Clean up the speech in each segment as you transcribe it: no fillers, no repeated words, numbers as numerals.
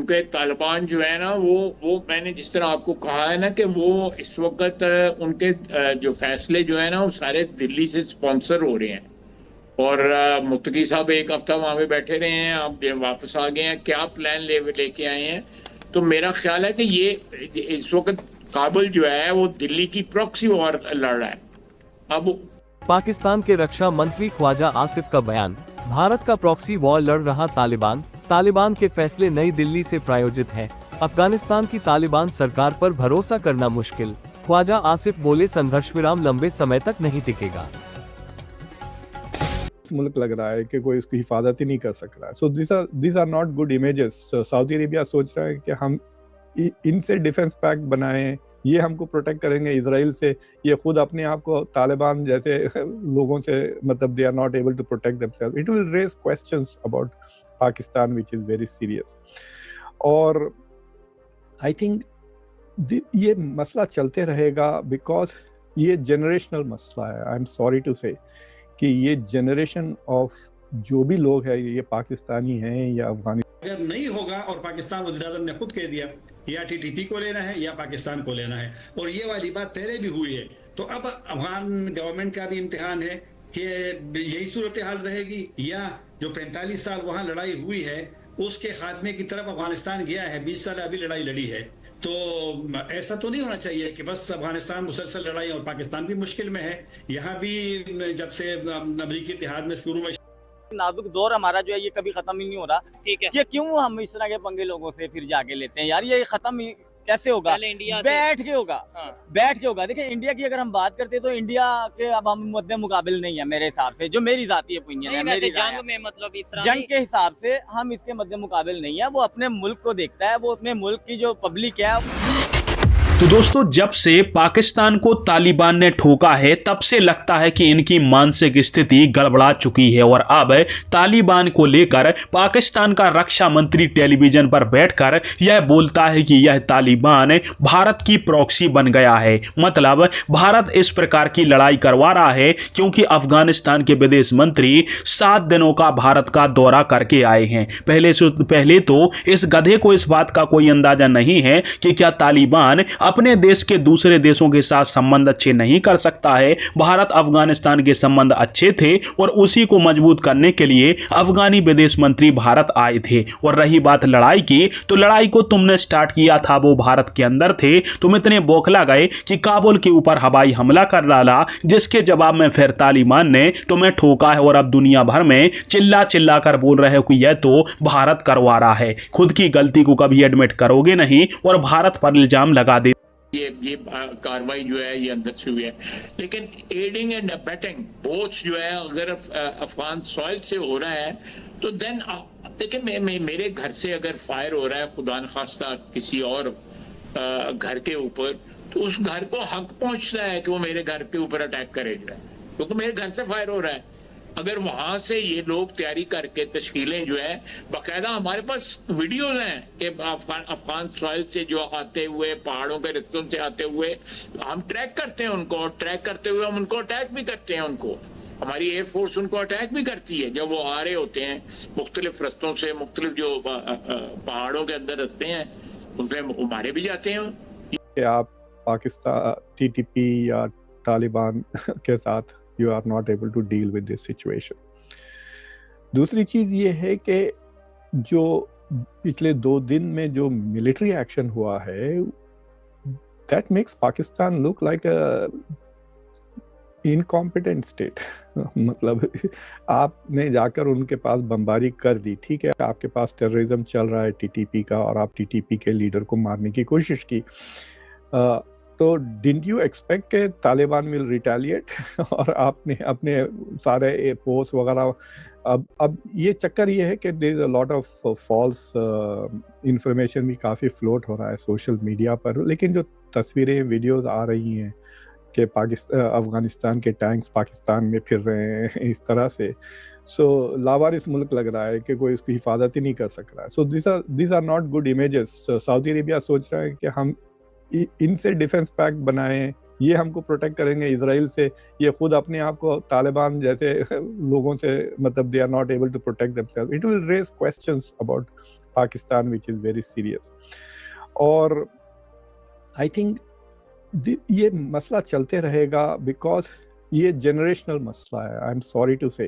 क्योंकि तालिबान जो है ना वो मैंने जिस तरह आपको कहा है ना कि वो इस वक्त उनके जो फैसले जो है ना वो सारे दिल्ली से स्पॉन्सर हो रहे हैं। और मुत्तकी साहब एक हफ्ता वहां पे बैठे रहे हैं, आप वापस आ गए हैं, क्या प्लान लेके आए हैं? तो मेरा ख्याल है कि ये इस वक्त काबुल जो है वो दिल्ली की प्रॉक्सी वॉर लड़ रहा है। अब पाकिस्तान के रक्षा मंत्री ख्वाजा आसिफ का बयान, भारत का प्रॉक्सी वॉर लड़ रहा तालिबान के फैसले नई दिल्ली से प्रायोजित है। अफगानिस्तान की तालिबान सरकार पर भरोसा करना मुश्किल, ख्वाजा आसिफ बोले संघर्ष विराम लंबे समय तक नहीं टिकेगा। मुल्क लग रहा है कि कोई उसकी हिफाजत ही नहीं कर सक रहा है। So this are not good images. Saudi Arabia सोच रहा है कि हम इनसे डिफेंस पैक्ट बनाएं, ये हमको प्रोटेक्ट करेंगे इजराइल से। ये खुद अपने आप को तालिबान जैसे लोगों से मतलब they are not able to protect themselves. It will raise questions about Pakistan which is very serious. और आई थिंक ये मसला चलते रहेगा बिकॉज ये जनरेशनल मसला है। आई एम सॉरी टू से कि ये जनरेशन ऑफ जो भी लोग हैं, ये पाकिस्तानी हैं या अफगानी, अगर नहीं होगा और पाकिस्तान वज़ीर-ए-आज़म ने खुद कह दिया या टीटीपी को लेना है या पाकिस्तान को लेना है, और ये वाली बात पहले भी हुई है, तो अब अफगान गवर्नमेंट का भी इम्तिहान है कि यही सूरत हाल रहेगी या जो 45 साल वहाँ लड़ाई हुई है उसके खात्मे की तरफ अफगानिस्तान गया है। 20 साल अभी लड़ाई लड़ी है, तो ऐसा तो नहीं होना चाहिए कि बस अफगानिस्तान मुसलसल लड़ाई और पाकिस्तान भी मुश्किल में है। यहाँ भी जब से अमरीकी इत्तेहाद में शुरू में नाजुक दौर हमारा जो है ये कभी खत्म ही नहीं हो रहा। ठीक है, ये क्यों हम इस तरह के पंगे लोगों से फिर जाके लेते हैं यार? ये खत्म कैसे होगा? बैठ के होगा। हाँ। बैठ के होगा। देखिए इंडिया की अगर हम बात करते हैं तो इंडिया के अब हम मद्दे मुकाबिल नहीं है मेरे हिसाब से, जो मेरी जाती ओपिनियन है, मेरी जंग में मतलब इस जंग के हिसाब से हम इसके मद्दे मुकाबिल नहीं है। वो अपने मुल्क को देखता है, वो अपने मुल्क की जो पब्लिक है। तो दोस्तों, जब से पाकिस्तान को तालिबान ने ठोका है तब से लगता है कि इनकी मानसिक स्थिति गड़बड़ा चुकी है और अब तालिबान को लेकर पाकिस्तान का रक्षा मंत्री टेलीविजन पर बैठकर यह बोलता है कि यह तालिबान भारत की प्रॉक्सी बन गया है। मतलब भारत इस प्रकार की लड़ाई करवा रहा है क्योंकि अफगानिस्तान के विदेश मंत्री 7 दिनों का भारत का दौरा करके आए हैं। पहले तो इस गधे को इस बात का कोई अंदाजा नहीं है कि क्या तालिबान अपने देश के दूसरे देशों के साथ संबंध अच्छे नहीं कर सकता है। भारत अफगानिस्तान के संबंध अच्छे थे और उसी को मजबूत करने के लिए अफगानी विदेश मंत्री भारत आए थे। और रही बात लड़ाई की, तो लड़ाई को तुमने स्टार्ट किया था वो भारत के अंदर थे। तुम इतने बौखला गए कि काबुल के ऊपर हवाई हमला कर डाला, जिसके जवाब में फिर तालिबान ने तुम्हें ठोका है और अब दुनिया भर में चिल्ला चिल्ला कर बोल रहे हो कि यह तो भारत करवा रहा है। खुद की गलती को कभी एडमिट करोगे नहीं और भारत पर इल्जाम लगा दे। ये कार्रवाई जो है ये अंदर से हुई है, लेकिन एडिंग एंड अबेटिंग बोथ जो है अगर अफगान सॉइल से हो रहा है तो देन देखिए मेरे घर से अगर फायर हो रहा है खुदा न खास्ता किसी और घर के ऊपर, तो उस घर को हक पहुंचता है कि वो मेरे घर के ऊपर अटैक करेगा क्योंकि मेरे घर से फायर हो रहा है। अगर वहां से ये लोग तैयारी करके तश्कीलें जो है बाकायदा, हमारे पास वीडियोज हैं कि अफगान सॉइल से जो आते हुए पहाड़ों के रिश्तों से आते हुए हम ट्रैक करते हैं उनको, और ट्रैक करते हुए हम उनको अटैक भी करते हैं। उनको हमारी एयरफोर्स उनको अटैक भी करती है जब वो आ रहे होते हैं मुख्तलिफ रस्तों से, मुख्तलिफ जो पहाड़ों के अंदर रस्ते हैं उनपे मारे भी जाते हैं। आप पाकिस्तान टीटीपी या तालिबान के साथ you are not able to deal with this situation. दूसरी चीज ये है कि जो पिछले 2 दिन में जो मिलिट्री एक्शन हुआ है, that makes Pakistan look like a incompetent state. मतलब आपने जाकर उनके पास बमबारी कर दी, ठीक है, आपके पास टेररिज्म चल रहा है टीटीपी का और आप टीटीपी के लीडर को मारने की कोशिश की, तो डिडंट यू एक्सपेक्ट के तालिबान विल रिटेलिएट और आपने अपने सारे पोस्ट वगैरह, अब ये चक्कर ये है कि there is a lot of false information भी काफ़ी फ्लोट हो रहा है सोशल मीडिया पर। लेकिन जो तस्वीरें वीडियोस आ रही हैं कि अफगानिस्तान के टैंक्स पाकिस्तान में फिर रहे हैं इस तरह से, सो लावारिस मुल्क लग रहा है कि कोई उसकी हिफाजत ही नहीं कर सक रहा है। So this are not good images. Saudi Arabia सोच रहा है कि हम इनसे डिफेंस पैक्ट बनाएं, ये हमको प्रोटेक्ट करेंगे इजराइल से। ये खुद अपने आप को तालिबान जैसे लोगों से मतलब they are not able to protect themselves. It will raise questions about Pakistan which is very serious. और आई थिंक ये मसला चलते रहेगा बिकॉज ये जनरेशनल मसला है। आई एम सॉरी टू से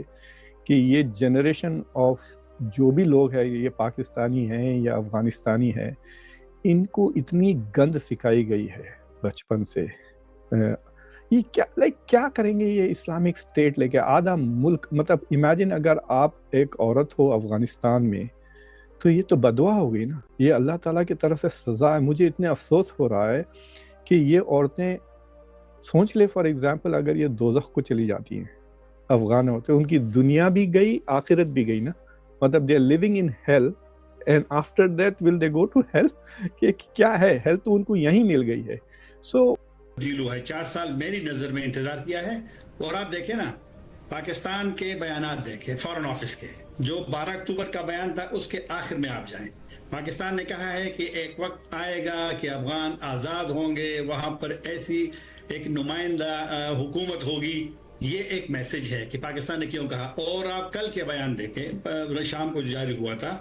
कि ये जनरेशन ऑफ जो भी लोग हैं, ये पाकिस्तानी हैं या अफ़गानिस्तानी हैं, इनको इतनी गंद सिखाई गई है बचपन से। ये क्या करेंगे ये इस्लामिक स्टेट लेके आधा मुल्क। मतलब इमेजिन अगर आप एक औरत हो अफ़गानिस्तान में, तो ये तो बदुआ हो गई ना, ये अल्लाह ताला की तरफ से सज़ा है। मुझे इतने अफसोस हो रहा है कि ये औरतें, सोच ले फॉर एग्जांपल अगर ये दोज़ख को चली जाती हैं, अफ़गान होते, उनकी दुनिया भी गई, आखिरत भी गई ना। मतलब they are living in hell and after that will they go to hell. कि क्या है, हेल तो उनको यहीं मिल गई है। सो डील हुआ है, 4 साल मेरी नज़र में इंतज़ार किया है। और आप देखें ना, पाकिस्तान के बयानात देखें, फॉरेन ऑफिस के, जो 12 अक्टूबर का बयान था उसके आखिर में आप जाएं, पाकिस्तान ने कहा है कि एक वक्त आएगा कि अफगान आज़ाद होंगे, वहाँ पर ऐसी एक नुमाइंदा हुकूमत होगी। ये एक मैसेज है कि पाकिस्तान ने क्यों कहा। और आप कल के बयान देखें, शाम को जारी हुआ था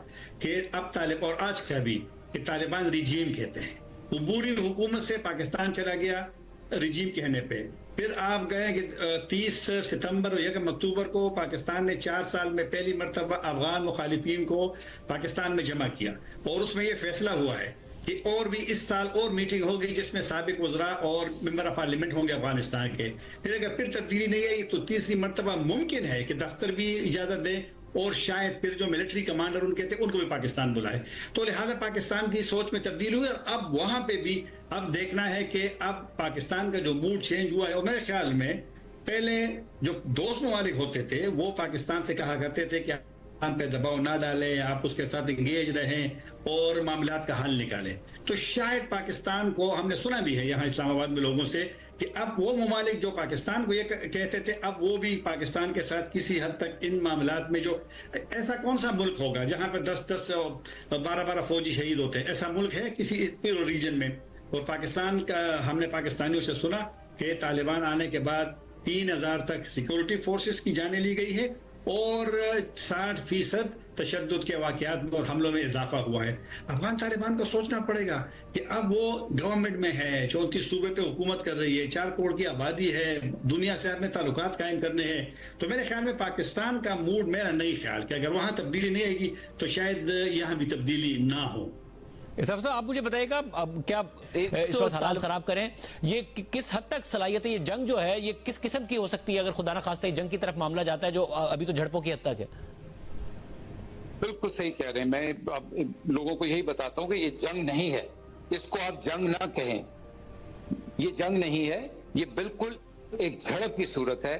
कि अब तालिबान, और आज का भी, कि तालिबान रिजीम कहते हैं। वो पूरी हुकूमत से पाकिस्तान चला गया रिजीम कहने पे। फिर आप गए कि 30 सितंबर और 1 अक्टूबर को पाकिस्तान ने 4 साल में पहली मरतबा अफगान मुखालिफिन को पाकिस्तान में जमा किया, और उसमें यह फैसला हुआ है कि और भी इस साल और मीटिंग होगी जिसमें साबिक वज़रा और मेंबर ऑफ पार्लियामेंट होंगे अफगानिस्तान के। फिर अगर फिर तब्दीली नहीं आई तो तीसरी मरतबा मुमकिन है कि दफ्तर भी इजाज़त दें, और शायद फिर जो मिलिट्री कमांडर उनके थे उनको भी पाकिस्तान बुलाए। तो लिहाजा पाकिस्तान की सोच में तब्दीली हुई, और अब वहाँ पे भी अब देखना है कि अब पाकिस्तान का जो मूड चेंज हुआ है। और मेरे ख्याल में पहले जो दोस्त ममालिक होते थे वो पाकिस्तान से कहा करते थे कि पाकिस्तान पे दबाव ना डालें, आप उसके साथ इंगेज रहें और मामलात का हल निकालें। तो शायद पाकिस्तान को, हमने सुना भी है यहाँ इस्लामाबाद में लोगों से, कि अब वो ममालिक जो पाकिस्तान को ये कहते थे, अब वो भी पाकिस्तान के साथ किसी हद तक इन मामलात में, जो ऐसा कौन सा मुल्क होगा जहाँ पर 10-10 12-12 फौजी शहीद होते हैं? ऐसा मुल्क है किसी रीजन में? और पाकिस्तान का, हमने पाकिस्तानियों से सुना कि तालिबान आने के बाद 3000 तक सिक्योरिटी फोर्सेस की जानें ली गई है, और 60% तशद्दुद के वाक़यात और हमलों में इजाफा हुआ है। अफगान तालिबान को सोचना पड़ेगा कि अब वो गवर्नमेंट में है, 34 सूबे पे हुकूमत कर रही है, 4 करोड़ की आबादी है, दुनिया से अपने ताल्लुकात कायम करने हैं। तो मेरे ख्याल में पाकिस्तान का मूड, मेरा नहीं ख्याल कि अगर वहाँ तब्दीली नहीं आएगी तो शायद यहाँ भी तब्दीली ना हो। तो आप मुझे बताइएगा, अब क्या इस वक्त हालात खराब करें, ये किस हद तक सलाहियत है, ये जंग जो है ये किस किस्म की हो सकती है अगर खुदा ना खास्ता जंग की तरफ मामला जाता है, जो अभी तो झड़पों की हद तक है? बिल्कुल सही कह रहे हैं। मैं अब लोगों को यही बताता हूं कि ये जंग नहीं है, इसको आप जंग ना कहें। ये जंग नहीं है, ये बिल्कुल एक झड़प की सूरत है।